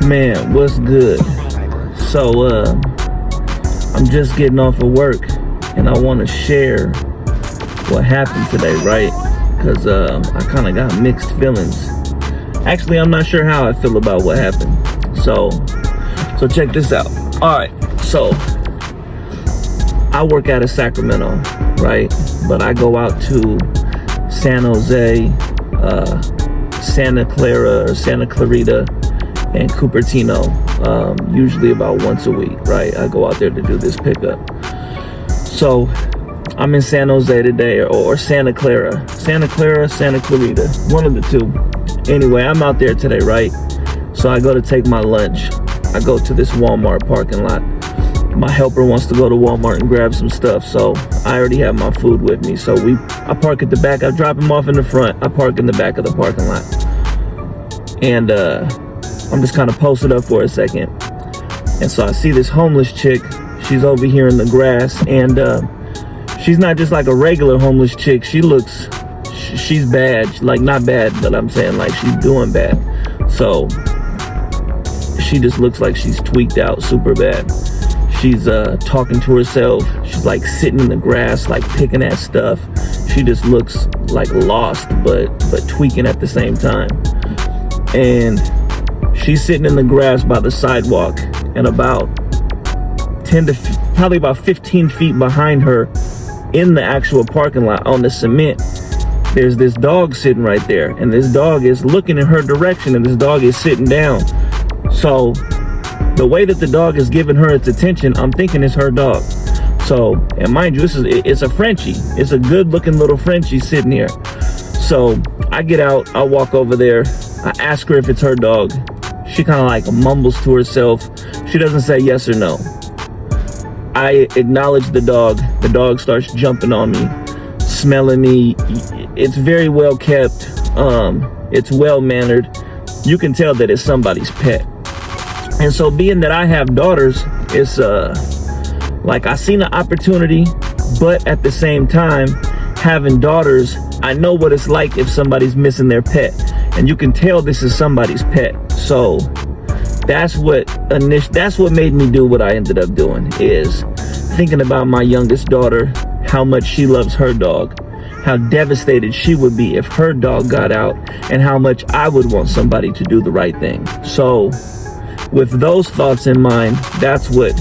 Man, what's good? So, I'm just getting off of work and I want to share what happened today, right? Because I kind of got mixed feelings. Actually, I'm not sure how I feel about what happened. So check this out. All right, so I work out of Sacramento, right? But I go out to San Jose, Santa Clara or Santa Clarita, and Cupertino, usually about once a week, right? I go out there to do this pickup. So I'm in San Jose today, or Santa Clara, Santa Clarita, one of the two. Anyway, I'm out there today, right? So I go to take my lunch. I go to this Walmart parking lot. My helper wants to go to Walmart and grab some stuff, so I already have my food with me. So I park at the back. I drop him off in the front. I park in the back of the parking lot. And I'm just kind of posted up for a second. And so I see this homeless chick. She's over here in the grass, and she's not just like a regular homeless chick. She's bad. Like, not bad, but I'm saying like she's doing bad. So she just looks like she's tweaked out super bad. She's talking to herself. She's like sitting in the grass, like picking at stuff. She just looks like lost, but tweaking at the same time. And she's sitting in the grass by the sidewalk, and about probably about 15 feet behind her in the actual parking lot on the cement, there's this dog sitting right there, and this dog is looking in her direction, and this dog is sitting down. So the way that the dog is giving her its attention, I'm thinking it's her dog. So, and mind you, it's a Frenchie. It's a good looking little Frenchie sitting here. So I get out, I walk over there, I ask her if it's her dog. She kind of like mumbles to herself. She doesn't say yes or no. I acknowledge the dog. The dog starts jumping on me, smelling me. It's very well kept. It's well mannered. You can tell that it's somebody's pet. And so being that I have daughters, it's like I seen an opportunity, but at the same time, having daughters, I know what it's like if somebody's missing their pet. And you can tell this is somebody's pet. So that's what made me do what I ended up doing, is thinking about my youngest daughter, how much she loves her dog, how devastated she would be if her dog got out, and how much I would want somebody to do the right thing. So with those thoughts in mind, that's what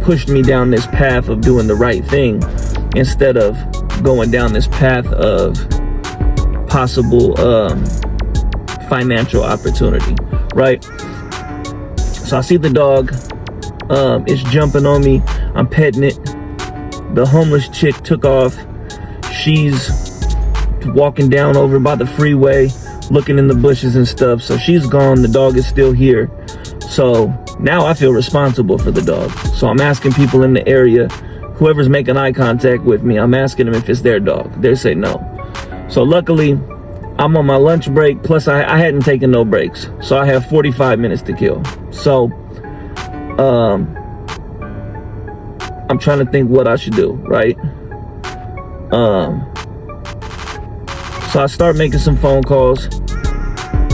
pushed me down this path of doing the right thing, instead of going down this path of possible financial opportunity, right? So I see the dog, it's jumping on me, I'm petting it. The homeless chick took off. She's walking down over by the freeway, looking in the bushes and stuff. So she's gone, the dog is still here. So now I feel responsible for the dog. So I'm asking people in the area, whoever's making eye contact with me, I'm asking them if it's their dog. They say no. So luckily, I'm on my lunch break, plus I hadn't taken no breaks. So I have 45 minutes to kill. So I'm trying to think what I should do, right? So I start making some phone calls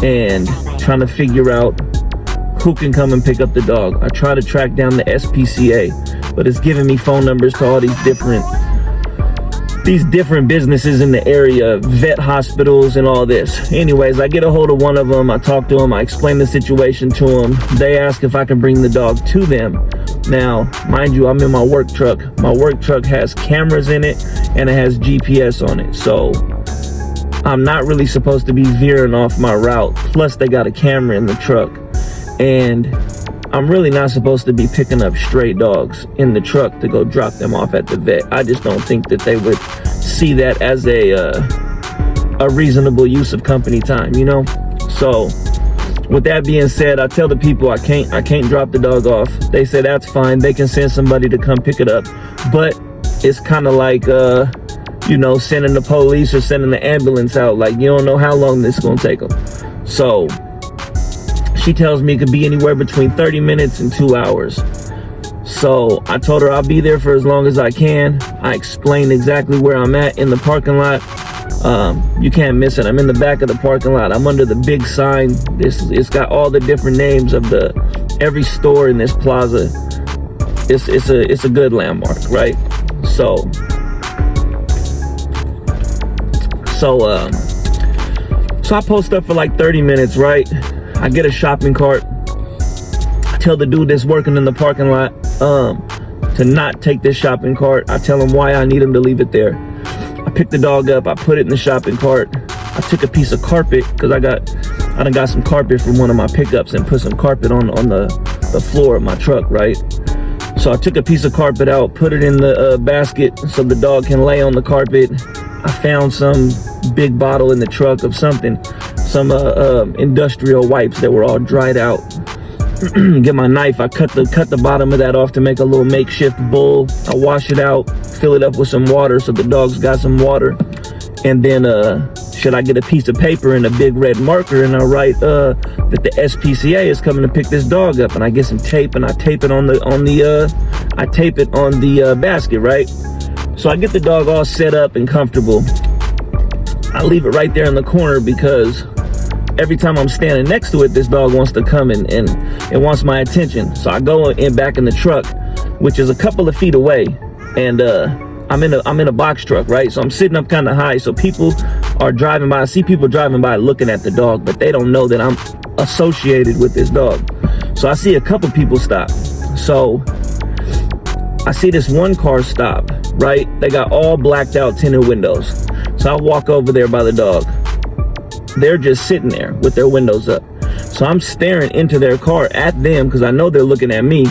and trying to figure out who can come and pick up the dog. I try to track down the SPCA, but it's giving me phone numbers to all these different businesses in the area, vet hospitals and all this. Anyways, I get a hold of one of them. I talk to them. I explain the situation to them. They ask if I can bring the dog to them. Now, mind you, I'm in my work truck. My work truck has cameras in it and it has GPS on it. So I'm not really supposed to be veering off my route. Plus, they got a camera in the truck. And I'm really not supposed to be picking up stray dogs in the truck to go drop them off at the vet. I just don't think that they would see that as a reasonable use of company time, you know? So with that being said, I tell the people I can't drop the dog off. They say that's fine. They can send somebody to come pick it up. But it's kind of like, you know, sending the police or sending the ambulance out. Like, you don't know how long this is going to take them. So she tells me it could be anywhere between 30 minutes and 2 hours. So I told her I'll be there for as long as I can. I explained exactly where I'm at in the parking lot. You can't miss it. I'm in the back of the parking lot. I'm under the big sign. It's got all the different names of every store in this plaza. It's a good landmark, right? So I post up for like 30 minutes, right? I get a shopping cart. I tell the dude that's working in the parking lot to not take this shopping cart. I tell him why I need him to leave it there. I pick the dog up, I put it in the shopping cart. I took a piece of carpet, because I done got some carpet from one of my pickups and put some carpet on the floor of my truck, right? So I took a piece of carpet out, put it in the basket so the dog can lay on the carpet. I found some big bottle in the truck of something, some industrial wipes that were all dried out. Get my knife, I cut the bottom of that off to make a little makeshift bowl. I wash it out, fill it up with some water so the dog's got some water. And then should I get a piece of paper and a big red marker, and I write that the SPCA is coming to pick this dog up, and I get some tape and I tape it on the basket, right? So I get the dog all set up and comfortable. I leave it right there in the corner because every time I'm standing next to it, this dog wants to come and it wants my attention. So I go in back in the truck, which is a couple of feet away, and I'm in a box truck, right? So I'm sitting up kind of high, so people are driving by. I see people driving by looking at the dog, but they don't know that I'm associated with this dog. So I see a couple people stop. So I see this one car stop, right? They got all blacked out tinted windows. So I walk over there by the dog. They're just sitting there with their windows up. So I'm staring into their car at them because I know they're looking at me.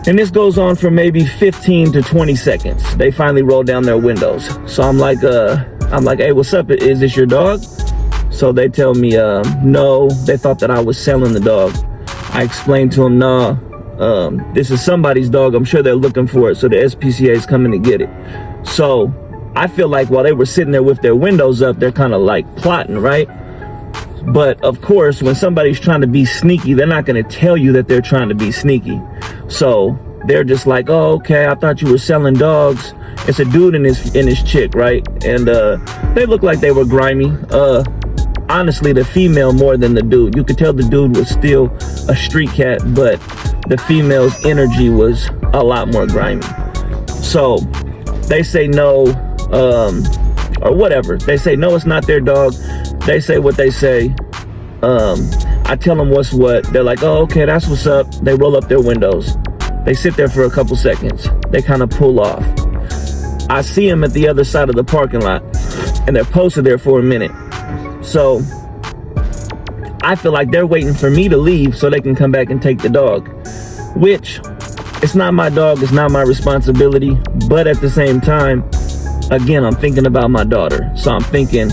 And this goes on for maybe 15 to 20 seconds. They finally roll down their windows. So I'm like, hey, what's up? Is this your dog? So they tell me, no, they thought that I was selling the dog. I explained to them, nah, this is somebody's dog. I'm sure they're looking for it. So the SPCA is coming to get it. So I feel like while they were sitting there with their windows up, they're kind of like plotting, right? But of course, when somebody's trying to be sneaky, they're not going to tell you that they're trying to be sneaky. So they're just like, oh, okay, I thought you were selling dogs. It's a dude and his chick, right? And they look like they were grimy. Honestly, the female more than the dude. You could tell the dude was still a street cat, but the female's energy was a lot more grimy. So they say no, or whatever. They say no, it's not their dog. They say what they say. I tell them what's what. They're like, oh, okay, that's what's up. They roll up their windows. They sit there for a couple seconds. They kind of pull off. I see them at the other side of the parking lot, and they're posted there for a minute. So I feel like they're waiting for me to leave so they can come back and take the dog, which it's not my dog. It's not my responsibility. But at the same time, again, I'm thinking about my daughter. So I'm thinking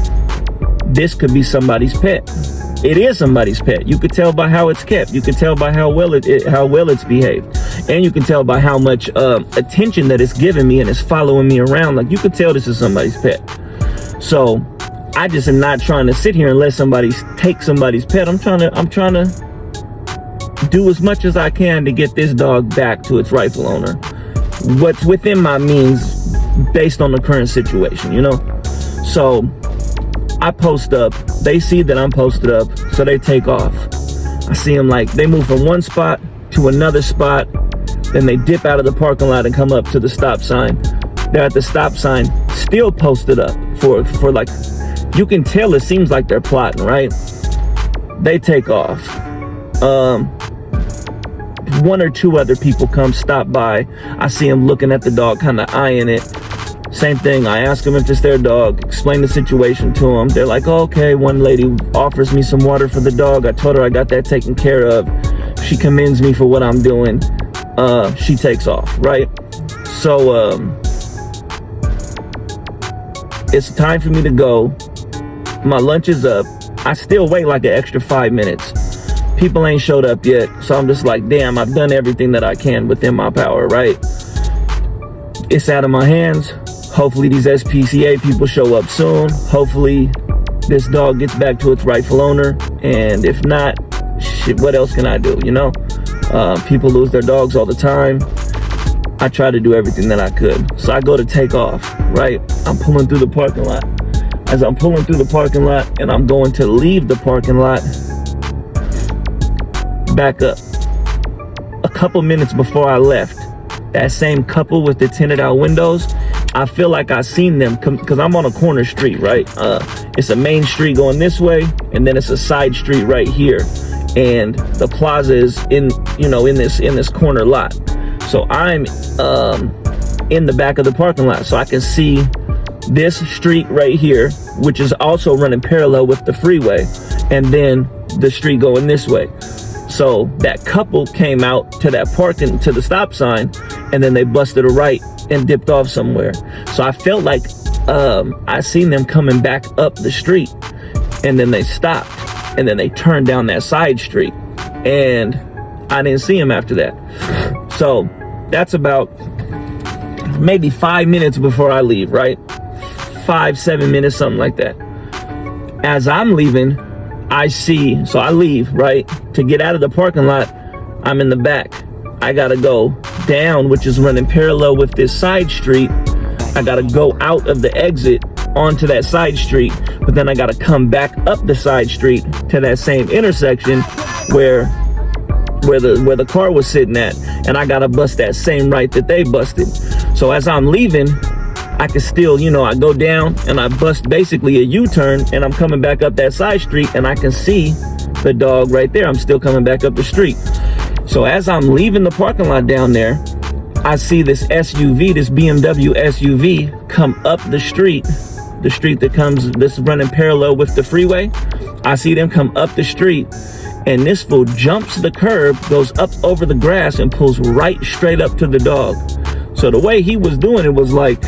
this could be somebody's pet. It is somebody's pet. You could tell by how it's kept. You could tell by how well it's behaved. And you can tell by how much attention that it's giving me and it's following me around. Like, you could tell this is somebody's pet. So I just am not trying to sit here and let somebody take somebody's pet. I'm trying to do as much as I can to get this dog back to its rightful owner. What's within my means based on the current situation, you know? So I post up. They see that I'm posted up, so they take off. I see them like, they move from one spot to another spot, then they dip out of the parking lot and come up to the stop sign. They're at the stop sign, still posted up for like, you can tell it seems like they're plotting, right? They take off. One or two other people come stop by. I see them looking at the dog, kind of eyeing it. Same thing, I ask them if it's their dog, explain the situation to them. They're like, oh, okay. One lady offers me some water for the dog. I told her I got that taken care of. She commends me for what I'm doing. She takes off, right? So it's time for me to go. My lunch is up. I still wait like an extra 5 minutes. People ain't showed up yet. So I'm just like, damn, I've done everything that I can within my power, right? It's out of my hands. Hopefully these SPCA people show up soon. Hopefully this dog gets back to its rightful owner. And if not, shit, what else can I do, you know? People lose their dogs all the time. I try to do everything that I could. So I go to take off, right? I'm pulling through the parking lot. as I'm pulling through the parking lot and I'm going to leave the parking lot, back up. A couple minutes before I left, that same couple with the tinted out windows, I feel like I seen them because I'm on a corner street, right? It's a main street going this way, and then it's a side street right here. And the plaza is in this corner lot. So I'm in the back of the parking lot, so I can see this street right here, which is also running parallel with the freeway, and then the street going this way. So that couple came out to that parking, to the stop sign, and then they busted a right and dipped off somewhere. So I felt like I seen them coming back up the street, and then they stopped, and then they turned down that side street, and I didn't see them after that. So that's about maybe 5 minutes before I leave, right? 5-7 minutes, something like that. As I'm leaving, I leave, right? To get out of the parking lot, I'm in the back. I gotta go down, which is running parallel with this side street. I gotta go out of the exit onto that side street, but then I gotta come back up the side street to that same intersection where the car was sitting at, and I gotta bust that same right that they busted. So as I'm leaving, I can still, I go down and I bust basically a U-turn, and I'm coming back up that side street, and I can see the dog right there. I'm still coming back up the street. So as I'm leaving the parking lot down there, I see this SUV, this BMW SUV, come up the street that's running parallel with the freeway. I see them come up the street, and this fool jumps the curb, goes up over the grass, and pulls right straight up to the dog. So the way he was doing it was like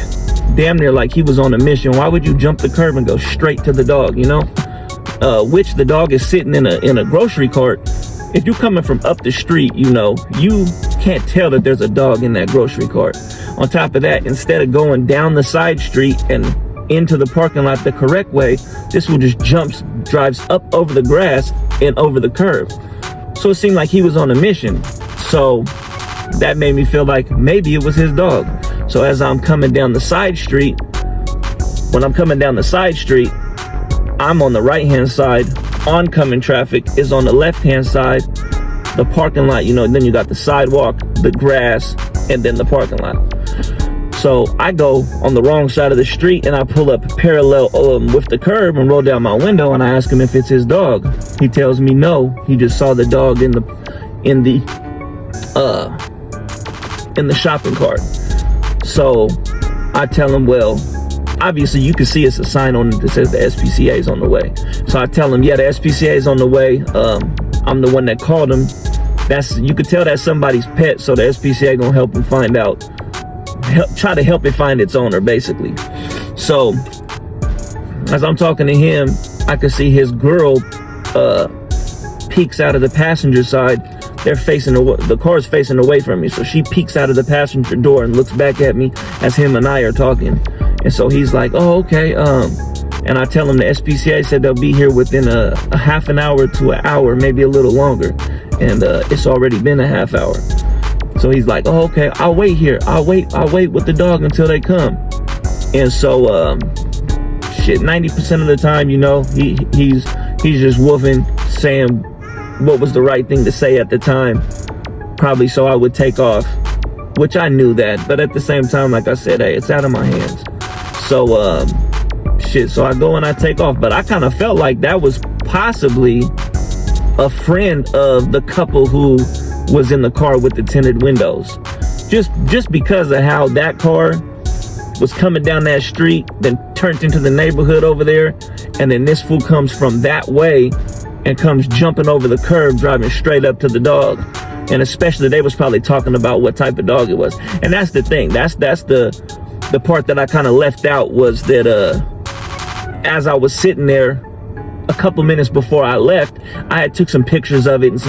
damn near like he was on a mission. Why would you jump the curb and go straight to the dog, which the dog is sitting in a grocery cart. If you're coming from up the street, you can't tell that there's a dog in that grocery cart. On top of that, instead of going down the side street and into the parking lot the correct way, this one just drives up over the grass and over the curb. So it seemed like he was on a mission. So that made me feel like maybe it was his dog. So as I'm coming down the side street, when I'm coming down the side street, I'm on the right-hand side. Oncoming traffic is on the left-hand side. The parking lot, then you got the sidewalk, the grass, and then the parking lot. So I go on the wrong side of the street, and I pull up parallel with the curb and roll down my window, and I ask him if it's his dog. He tells me no. He just saw the dog in the shopping cart. So I tell him, well, obviously you can see it's a sign on it that says the SPCA is on the way. So I tell him, yeah, the SPCA is on the way. I'm the one that called him. You could tell that's somebody's pet, so the SPCA gonna help him find out, try to help it find its owner, basically. So as I'm talking to him, I can see his girl peeks out of the passenger side. The car's facing away from me, so she peeks out of the passenger door and looks back at me as him and I are talking. And so he's like, oh, okay. And I tell him the SPCA said they'll be here within a half an hour to an hour, maybe a little longer. And it's already been a half hour. So he's like, oh, okay, I'll wait here. I'll wait with the dog until they come. And so, 90% of the time, he's just woofing, saying what was the right thing to say at the time, probably so I would take off, which I knew that, but at the same time, like I said, hey, it's out of my hands. So so I go and I take off, but I kind of felt like that was possibly a friend of the couple who was in the car with the tinted windows, just because of how that car was coming down that street, then turned into the neighborhood over there, and then this fool comes from that way and comes jumping over the curb, driving straight up to the dog. And especially, they was probably talking about what type of dog it was. And that's the thing. That's the part that I kind of left out, was that as I was sitting there a couple minutes before I left, I had took some pictures of it and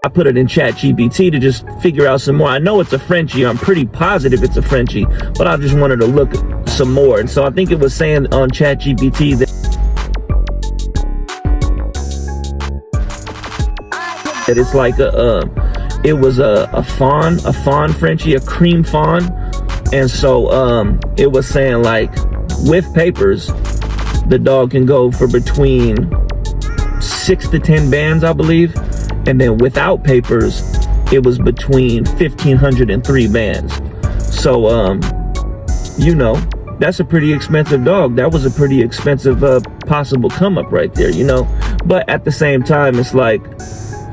I put it in ChatGPT to just figure out some more. I know it's a Frenchie. I'm pretty positive it's a Frenchie, but I just wanted to look some more. And so I think it was saying on ChatGPT that said it's like it was a fawn Frenchie, a cream fawn. And so it was saying like with papers, the dog can go for between 6 to 10 bands, I believe. And then without papers, it was between 1,500 and 3 bands. So, you know, that's a pretty expensive dog. That was a pretty expensive possible come up right there, you know. But at the same time, it's like,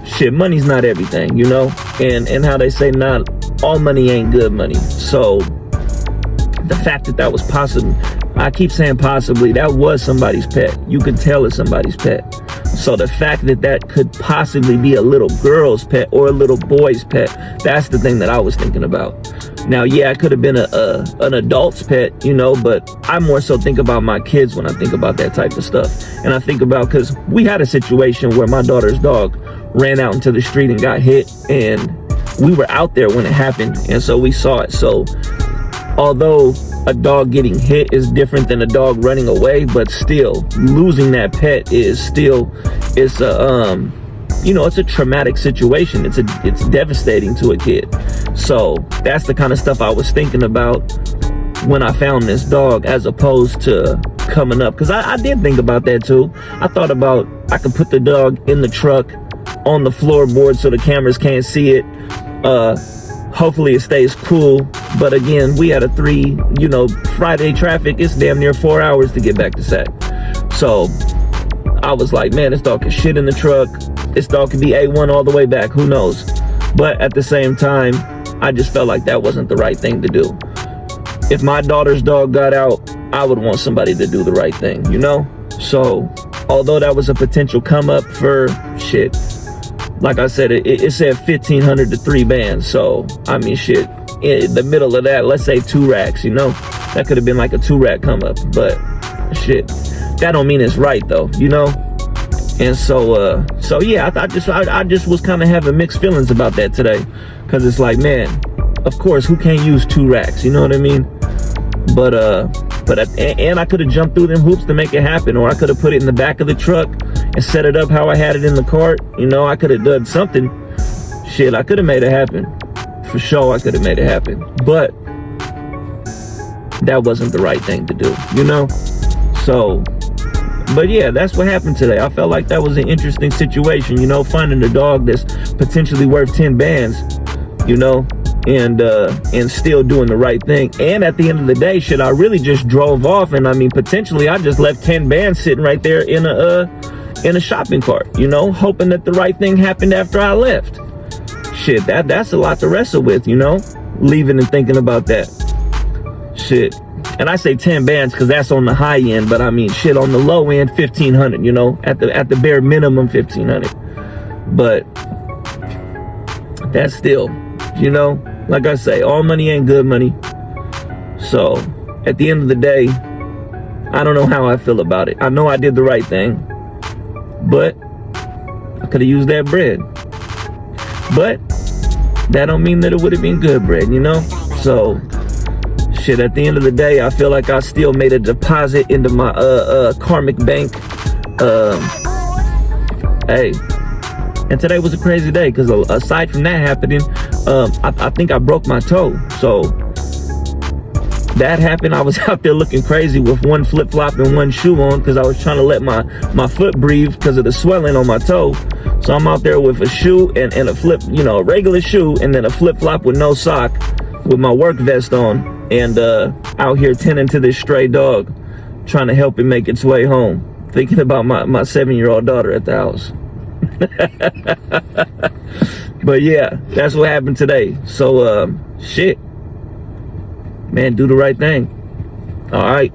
shit, money's not everything, you know. And how they say, not all money ain't good money. So the fact that that was possible, I keep saying possibly, that was somebody's pet. You could tell it's somebody's pet. So the fact that that could possibly be a little girl's pet or a little boy's pet, that's the thing that I was thinking about. Now, yeah, it could have been an adult's pet, you know, but I more so think about my kids when I think about that type of stuff. And I think about, because we had a situation where my daughter's dog ran out into the street and got hit, and we were out there when it happened, and so we saw it. So although a dog getting hit is different than a dog running away, but still losing that pet is still, it's a you know, it's a traumatic situation. It's devastating to a kid. So that's the kind of stuff I was thinking about when I found this dog, as opposed to coming up, because I did think about that too. I thought about, I could put the dog in the truck on the floorboard so the cameras can't see it. Hopefully it stays cool. But again, we had a Friday traffic. It's damn near 4 hours to get back to Sac. So I was like, man, this dog can shit in the truck. This dog could be A1 all the way back. Who knows? But at the same time, I just felt like that wasn't the right thing to do. If my daughter's dog got out, I would want somebody to do the right thing, you know? So although that was a potential come up for shit, like I said, it said 1,500 to 3 bands. So, I mean, shit, in the middle of that, let's say 2 racks, you know? That could have been like a 2-rack come up, but shit, that don't mean it's right though, you know? And so yeah, I just was kind of having mixed feelings about that today, because it's like, man, of course, who can't use 2 racks? You know what I mean? But I could have jumped through them hoops to make it happen, or I could have put it in the back of the truck and set it up how I had it in the cart. You know, I could have done something. Shit, I could have made it happen. For sure, I could have made it happen. But that wasn't the right thing to do, you know? So, but yeah, that's what happened today. I felt like that was an interesting situation, you know, finding a dog that's potentially worth 10 bands, you know, and still doing the right thing. And at the end of the day, shit, I really just drove off, and I mean, potentially I just left 10 bands sitting right there in a shopping cart, you know, hoping that the right thing happened after I left. Shit, that's a lot to wrestle with, you know, leaving and thinking about that. Shit. And I say 10 bands because that's on the high end, but I mean, shit, on the low end, 1,500, you know, at the bare minimum, 1,500. But that's still, you know, like I say, all money ain't good money. So at the end of the day, I don't know how I feel about it. I know I did the right thing, but I could have used that bread. But that don't mean that it would have been good bread, you know? So shit, at the end of the day, I feel like I still made a deposit into my karmic bank. Hey, and today was a crazy day, because aside from that happening, I think I broke my toe. So that happened. I was out there looking crazy with one flip-flop and one shoe on, because I was trying to let my foot breathe because of the swelling on my toe. So I'm out there with a shoe and a flip, you know, a regular shoe, and then a flip-flop with no sock, with my work vest on, and out here tending to this stray dog, trying to help it make its way home, thinking about my 7-year-old daughter at the house. But yeah, that's what happened today. So shit, man, do the right thing. All right.